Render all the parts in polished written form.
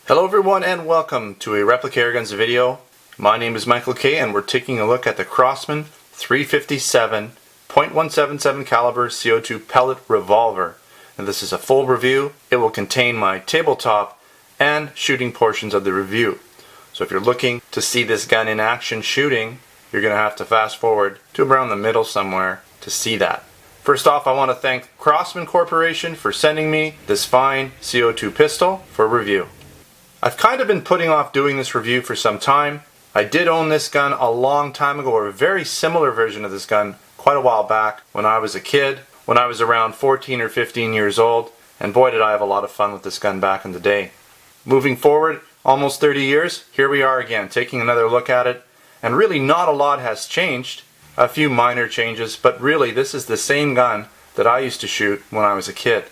Hello everyone and welcome to a Replica Airguns video. My name is Michael K and we're taking a look at the Crosman 357 .177 caliber CO2 pellet revolver. And this is a full review. It will contain my tabletop and shooting portions of the review. So if you're looking to see this gun in action shooting, you're going to have to fast forward to around the middle somewhere to see that. First off, I want to thank Crosman Corporation for sending me this fine CO2 pistol for review. I've kind of been putting off doing this review for some time. I did own this gun a long time ago, or a very similar version of this gun quite a while back when I was a kid, when I was around 14 or 15 years old, and boy did I have a lot of fun with this gun back in the day. Moving forward, almost 30 years, here we are again, taking another look at it, and really not a lot has changed. A few minor changes, but really this is the same gun that I used to shoot when I was a kid.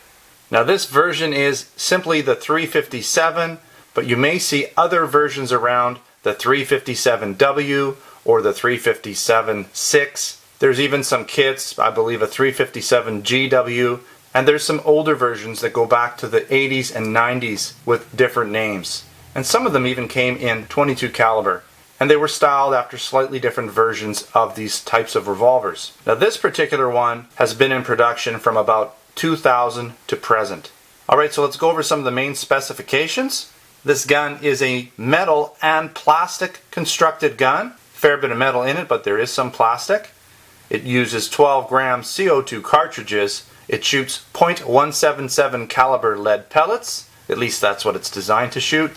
Now this version is simply the 357, but you may see other versions around, the 357W or the 357-6. There's even some kits, I believe a 357GW, and there's some older versions that go back to the 80s and 90s with different names. And some of them even came in .22 caliber. And they were styled after slightly different versions of these types of revolvers. Now this particular one has been in production from about 2000 to present. Alright, so let's go over some of the main specifications. This gun is a metal and plastic constructed gun. Fair bit of metal in it, but there is some plastic. It uses 12 gram CO2 cartridges. It shoots .177 caliber lead pellets. At least that's what it's designed to shoot.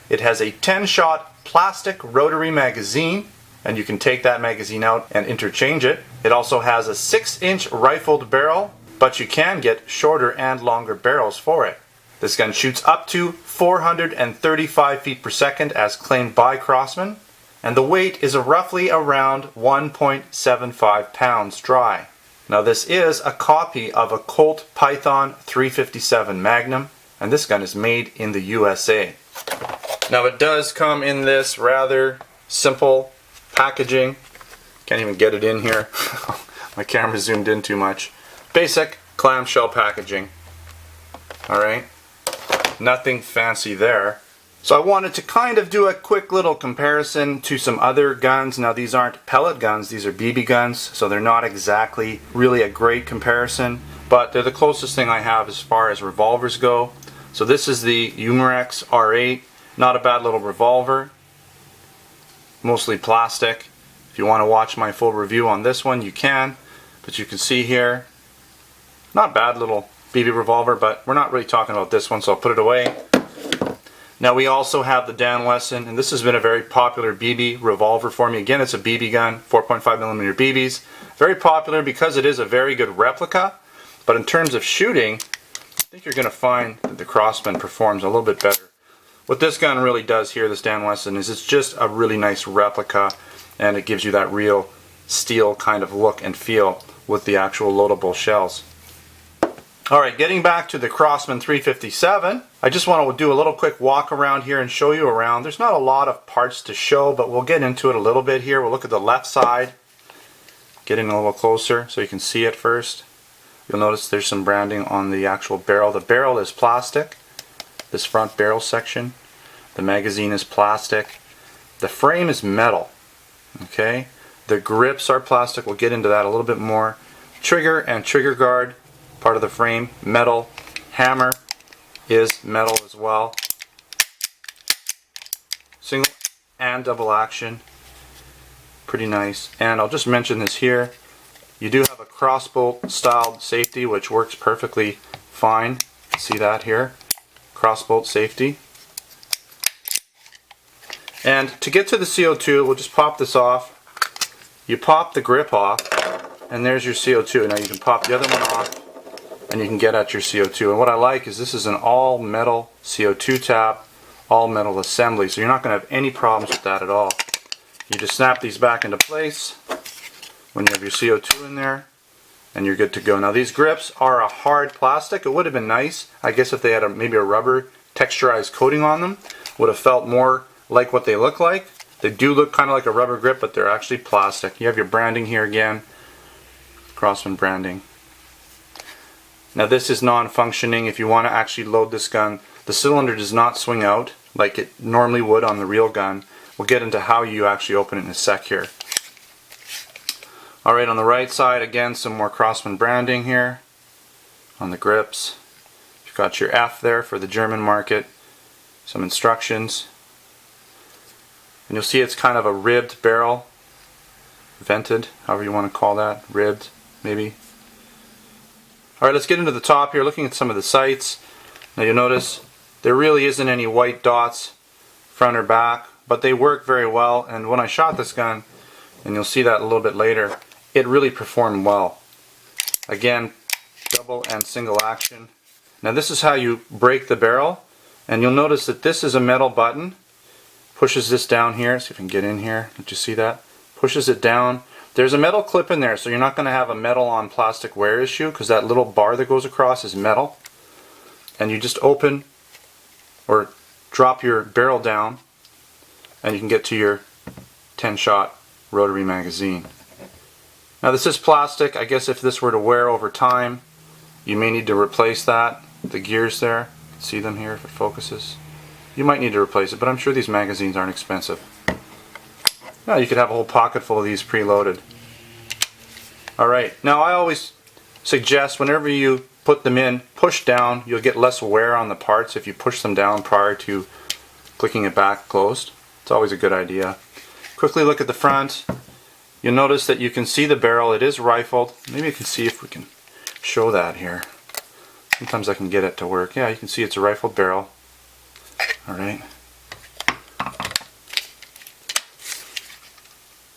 It has a 10-shot plastic rotary magazine, and you can take that magazine out and interchange it. It also has a 6-inch rifled barrel, but you can get shorter and longer barrels for it. This gun shoots up to 435 feet per second as claimed by Crosman, and the weight is roughly around 1.75 pounds dry. Now this is a copy of a Colt Python 357 Magnum, and this gun is made in the USA. Now it does come in this rather simple packaging. Can't even get it in here. My camera zoomed in too much. Basic clamshell packaging. Alright, nothing fancy there. So I wanted to kind of do a quick little comparison to some other guns. Now these aren't pellet guns, these are BB guns, so they're not exactly really a great comparison, but they're the closest thing I have as far as revolvers go. So this is the Umarex R8, not a bad little revolver, mostly plastic. If you want to watch my full review on this one, you can, but you can see here, not bad little BB revolver, but we're not really talking about this one, so I'll put it away. Now we also have the Dan Wesson, and this has been a very popular BB revolver for me. Again, it's a BB gun, 4.5mm BBs. Very popular because it is a very good replica, but in terms of shooting, I think you're going to find that the Crosman performs a little bit better. What this gun really does here, this Dan Wesson, is it's just a really nice replica, and it gives you that real steel kind of look and feel with the actual loadable shells. Alright, getting back to the Crosman 357, I just want to do a little quick walk around here and show you around. There's not a lot of parts to show, but we'll get into it a little bit here. We'll look at the left side, get in a little closer so you can see it first. You'll notice there's some branding on the actual barrel. The barrel is plastic, this front barrel section. The magazine is plastic. The frame is metal. Okay, the grips are plastic. We'll get into that a little bit more. Trigger and trigger guard, part of the frame, metal. Hammer is metal as well. Single and double action. Pretty nice. And I'll just mention this here. You do have a crossbolt styled safety which works perfectly fine. See that here? Crossbolt safety. And to get to the CO2, we'll just pop this off. You pop the grip off, and there's your CO2. Now you can pop the other one off, and you can get at your CO2. And what I like is this is an all metal CO2 tap, all metal assembly, so you're not going to have any problems with that at all. You just snap these back into place when you have your CO2 in there, and you're good to go. Now these grips are a hard plastic. It would have been nice, I guess, if they had maybe a rubber texturized coating on them. Would have felt more like what they look like. They do look kind of like a rubber grip, but they're actually plastic. You have your branding here again, Crosman branding. Now this is non-functioning. If you want to actually load this gun, the cylinder does not swing out like it normally would on the real gun. We'll get into how you actually open it in a sec here. Alright, on the right side, again, some more Crosman branding here on the grips. You've got your F there for the German market, some instructions. And you'll see it's kind of a ribbed barrel, vented, however you want to call that, ribbed maybe. Alright, let's get into the top here, looking at some of the sights. Now you'll notice there really isn't any white dots front or back, but they work very well, and when I shot this gun, and you'll see that a little bit later, it really performed well. Again, double and single action. Now this is how you break the barrel, and you'll notice that this is a metal button. Pushes this down here, see if I can get in here, did you see that? Pushes it down. There's a metal clip in there, so you're not going to have a metal on plastic wear issue, because that little bar that goes across is metal. And you just open or drop your barrel down, and you can get to your 10-shot rotary magazine. Now this is plastic. I guess if this were to wear over time, you may need to replace that. The gears there, see them here if it focuses. You might need to replace it, but I'm sure these magazines aren't expensive. Now you could have a whole pocket full of these preloaded. Alright, now I always suggest whenever you put them in, push down. You'll get less wear on the parts if you push them down prior to clicking it back closed. It's always a good idea. Quickly look at the front. You'll notice that you can see the barrel. It is rifled. Maybe you can see if we can show that here. Sometimes I can get it to work. Yeah, you can see it's a rifled barrel. Alright.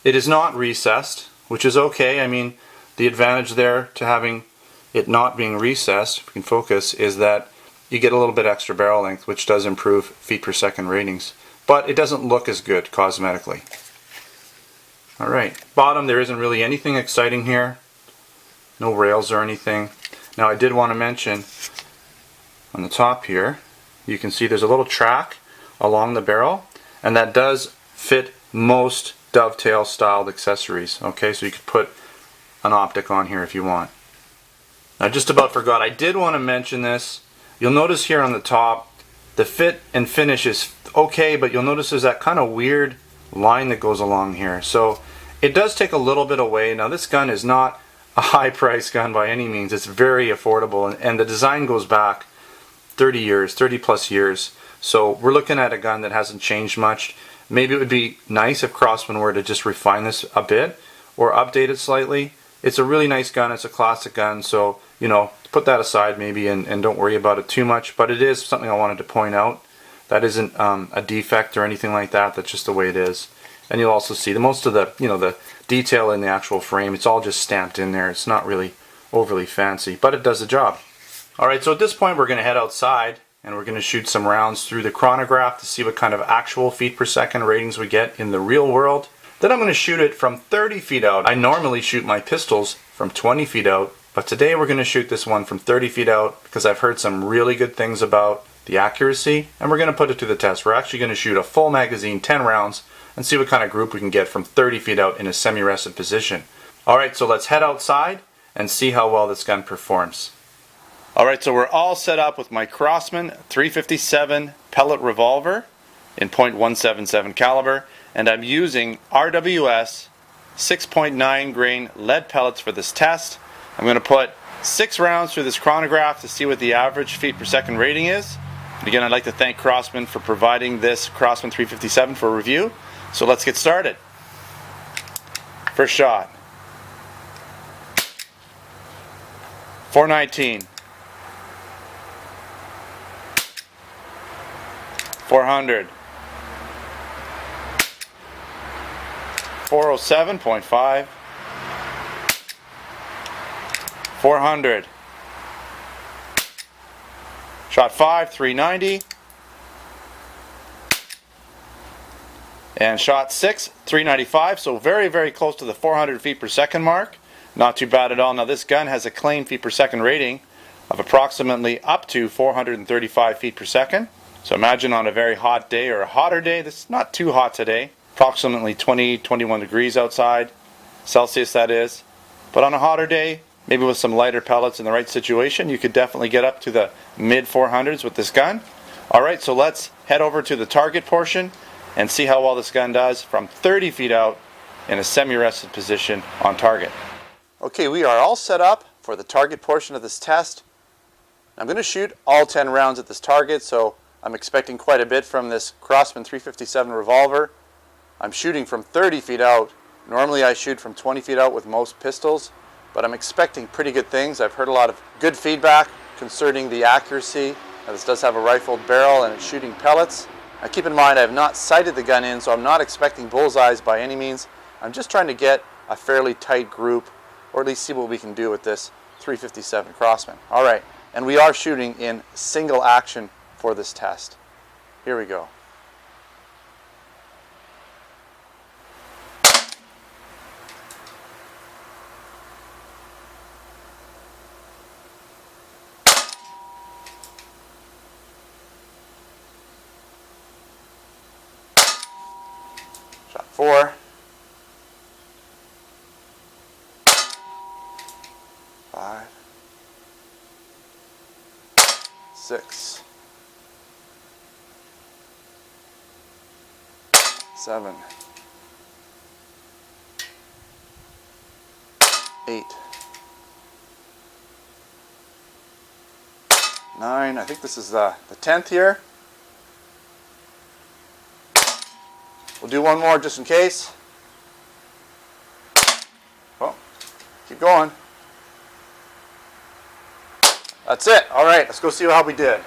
It is not recessed, which is okay. I mean, the advantage there to having it not being recessed, if we can focus, is that you get a little bit extra barrel length, which does improve feet per second ratings. But it doesn't look as good cosmetically. Alright, bottom, there isn't really anything exciting here. No rails or anything. Now I did want to mention, on the top here, you can see there's a little track along the barrel, and that does fit most dovetail styled accessories. Okay, so you could put an optic on here if you want. I just about forgot, I did want to mention this. You'll notice here on the top, the fit and finish is okay, but you'll notice there's that kind of weird line that goes along here. So it does take a little bit away. Now this gun is not a high price gun by any means. It's very affordable, and the design goes back 30 years, 30 plus years. So we're looking at a gun that hasn't changed much. Maybe it would be nice if Crosman were to just refine this a bit or update it slightly. It's a really nice gun. It's a classic gun, so you know, put that aside maybe and don't worry about it too much. But it is something I wanted to point out. That isn't a defect or anything like that. That's just the way it is. And you'll also see the most of the the detail in the actual frame. It's all just stamped in there. It's not really overly fancy, but it does the job. All right, so at this point we're going to head outside and we're going to shoot some rounds through the chronograph to see what kind of actual feet per second ratings we get in the real world. Then I'm going to shoot it from 30 feet out. I normally shoot my pistols from 20 feet out, but today we're going to shoot this one from 30 feet out because I've heard some really good things about the accuracy, and we're going to put it to the test. We're actually going to shoot a full magazine, 10 rounds, and see what kind of group we can get from 30 feet out in a semi-rested position. Alright, so let's head outside and see how well this gun performs. Alright, so we're all set up with my Crosman 357 Pellet Revolver in .177 caliber, and I'm using RWS 6.9 grain lead pellets for this test. I'm going to put 6 rounds through this chronograph to see what the average feet per second rating is. And again, I'd like to thank Crosman for providing this Crosman 357 for review. So let's get started. First shot. 419. 400. 407.5. 400. Shot 5, 390. And shot 6, 395. So very, very close to the 400 feet per second mark. Not too bad at all. Now this gun has a claimed feet per second rating of approximately up to 435 feet per second. So imagine on a very hot day or a hotter day. This is not too hot today. Approximately 20, 21 degrees outside. Celsius, that is. But on a hotter day, maybe with some lighter pellets in the right situation, you could definitely get up to the mid 400s with this gun. Alright, so let's head over to the target portion and see how well this gun does from 30 feet out in a semi-rested position on target. Okay, we are all set up for the target portion of this test. I'm going to shoot all 10 rounds at this target, so I'm expecting quite a bit from this Crosman 357 revolver. I'm shooting from 30 feet out. Normally I shoot from 20 feet out with most pistols, but I'm expecting pretty good things. I've heard a lot of good feedback concerning the accuracy. Now, this does have a rifled barrel and it's shooting pellets. Now keep in mind I have not sighted the gun in, so I'm not expecting bullseyes by any means. I'm just trying to get a fairly tight group, or at least see what we can do with this 357 Crosman. All right, and we are shooting in single action for this test. Here we go. Shot 4. 5. 6. 7. 8. 9. I think this is the 10th here. We'll do one more just in case. Well, keep going. That's it. All right, let's go see how we did.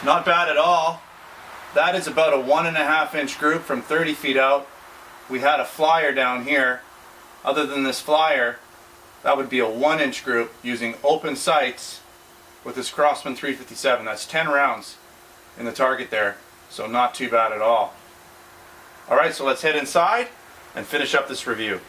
Not bad at all. That is about a 1.5 inch group from 30 feet out. We had a flyer down here. Other than this flyer, that would be a 1 inch group using open sights with this Crosman 357. That's 10 rounds in the target there, so not too bad at all. Alright, so let's head inside and finish up this review.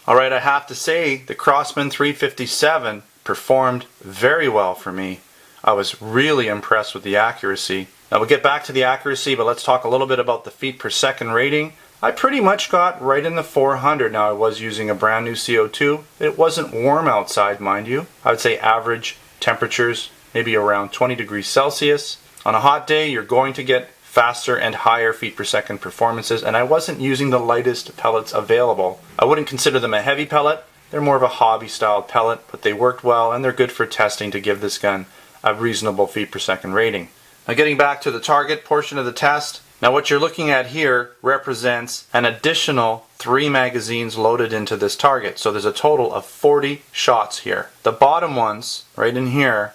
Alright, I have to say the Crosman 357 performed very well for me. I was really impressed with the accuracy. Now we'll get back to the accuracy, but let's talk a little bit about the feet per second rating. I pretty much got right in the 400. Now I was using a brand new CO2. It wasn't warm outside, mind you. I would say average temperatures, maybe around 20 degrees Celsius. On a hot day, you're going to get faster and higher feet per second performances, and I wasn't using the lightest pellets available. I wouldn't consider them a heavy pellet. They're more of a hobby style pellet, but they worked well and they're good for testing to give this gun a reasonable feet per second rating. Now getting back to the target portion of the test, now what you're looking at here represents an additional 3 magazines loaded into this target. So there's a total of 40 shots here. The bottom ones, right in here,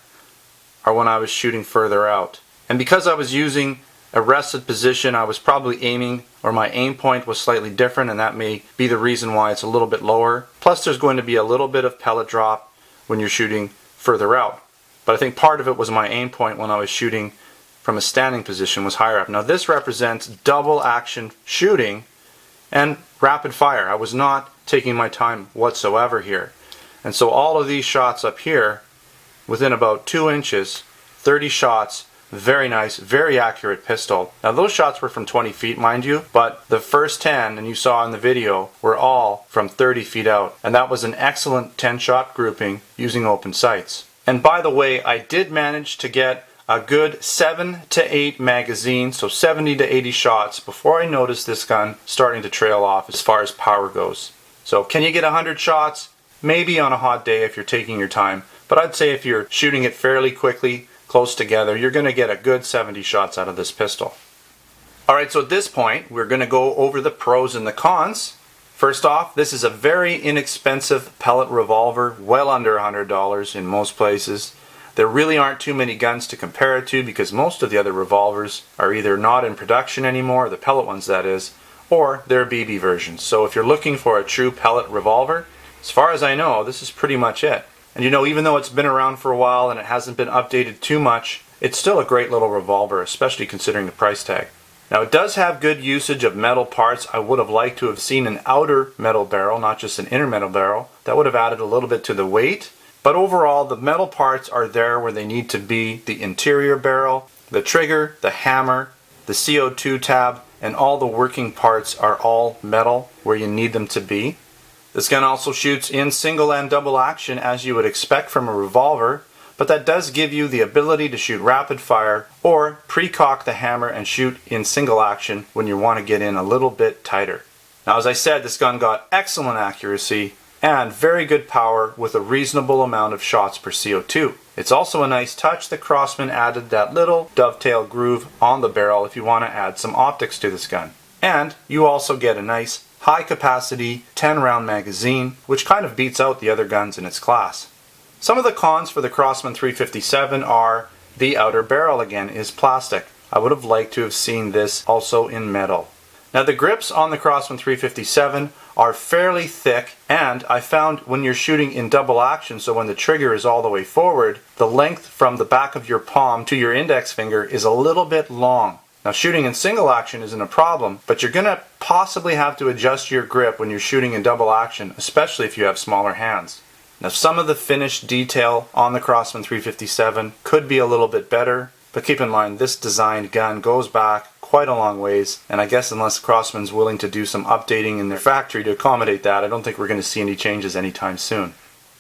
are when I was shooting further out. And because I was using a rested position, I was probably aiming, or my aim point was slightly different, and that may be the reason why it's a little bit lower. Plus there's going to be a little bit of pellet drop when you're shooting further out. But I think part of it was my aim point when I was shooting from a standing position was higher up. Now this represents double action shooting and rapid fire. I was not taking my time whatsoever here. And so all of these shots up here, within about 2 inches, 30 shots, very nice, very accurate pistol. Now those shots were from 20 feet, mind you, but the first 10, and you saw in the video, were all from 30 feet out. And that was an excellent 10-shot grouping using open sights. And by the way, I did manage to get a good 7 to 8 magazines, so 70 to 80 shots before I noticed this gun starting to trail off as far as power goes. So can you get 100 shots? Maybe on a hot day if you're taking your time, but I'd say if you're shooting it fairly quickly, close together, you're going to get a good 70 shots out of this pistol. Alright, so at this point we're going to go over the pros and the cons. First off, this is a very inexpensive pellet revolver, well under $100 in most places. There really aren't too many guns to compare it to because most of the other revolvers are either not in production anymore, the pellet ones that is, or they're BB versions. So if you're looking for a true pellet revolver, as far as I know, this is pretty much it. And you know, even though it's been around for a while and it hasn't been updated too much, it's still a great little revolver, especially considering the price tag. Now it does have good usage of metal parts. I would have liked to have seen an outer metal barrel, not just an inner metal barrel. That would have added a little bit to the weight. But overall, the metal parts are there where they need to be. The interior barrel, the trigger, the hammer, the CO2 tab, and all the working parts are all metal where you need them to be. This gun also shoots in single and double action as you would expect from a revolver, but that does give you the ability to shoot rapid fire or pre-cock the hammer and shoot in single action when you want to get in a little bit tighter. Now, as I said, this gun got excellent accuracy and very good power with a reasonable amount of shots per CO2. It's also a nice touch that Crosman added that little dovetail groove on the barrel if you want to add some optics to this gun. And you also get a nice high capacity 10 round magazine, which kind of beats out the other guns in its class. Some of the cons for the Crosman 357 are the outer barrel again is plastic. I would have liked to have seen this also in metal. Now the grips on the Crosman 357 are fairly thick, and I found when you're shooting in double action, so when the trigger is all the way forward, the length from the back of your palm to your index finger is a little bit long. Now shooting in single action isn't a problem, but you're going to possibly have to adjust your grip when you're shooting in double action, especially if you have smaller hands. Now some of the finish detail on the Crosman 357 could be a little bit better, but keep in mind this designed gun goes back quite a long ways, and I guess unless Crosman's willing to do some updating in their factory to accommodate that, I don't think we're going to see any changes anytime soon.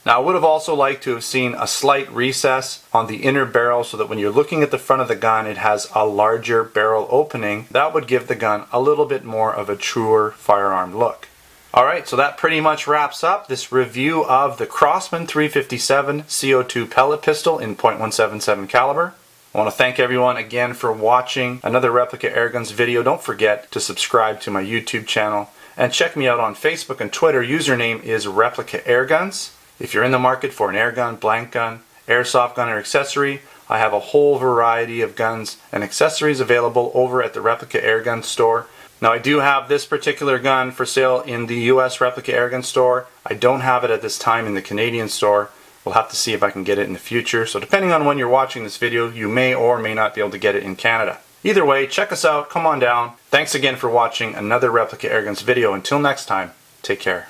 Now I would have also liked to have seen a slight recess on the inner barrel so that when you're looking at the front of the gun it has a larger barrel opening. That would give the gun a little bit more of a truer firearm look. Alright, so that pretty much wraps up this review of the Crosman 357 CO2 pellet pistol in .177 caliber. I want to thank everyone again for watching another Replica Airguns video. Don't forget to subscribe to my YouTube channel and check me out on Facebook and Twitter. Username is Replica Airguns. If you're in the market for an airgun, blank gun, airsoft gun or accessory, I have a whole variety of guns and accessories available over at the Replica Airgun store. Now I do have this particular gun for sale in the US Replica Airgun store. I don't have it at this time in the Canadian store. We'll have to see if I can get it in the future. So depending on when you're watching this video, you may or may not be able to get it in Canada. Either way, check us out, come on down. Thanks again for watching another Replica Airguns video. Until next time, take care.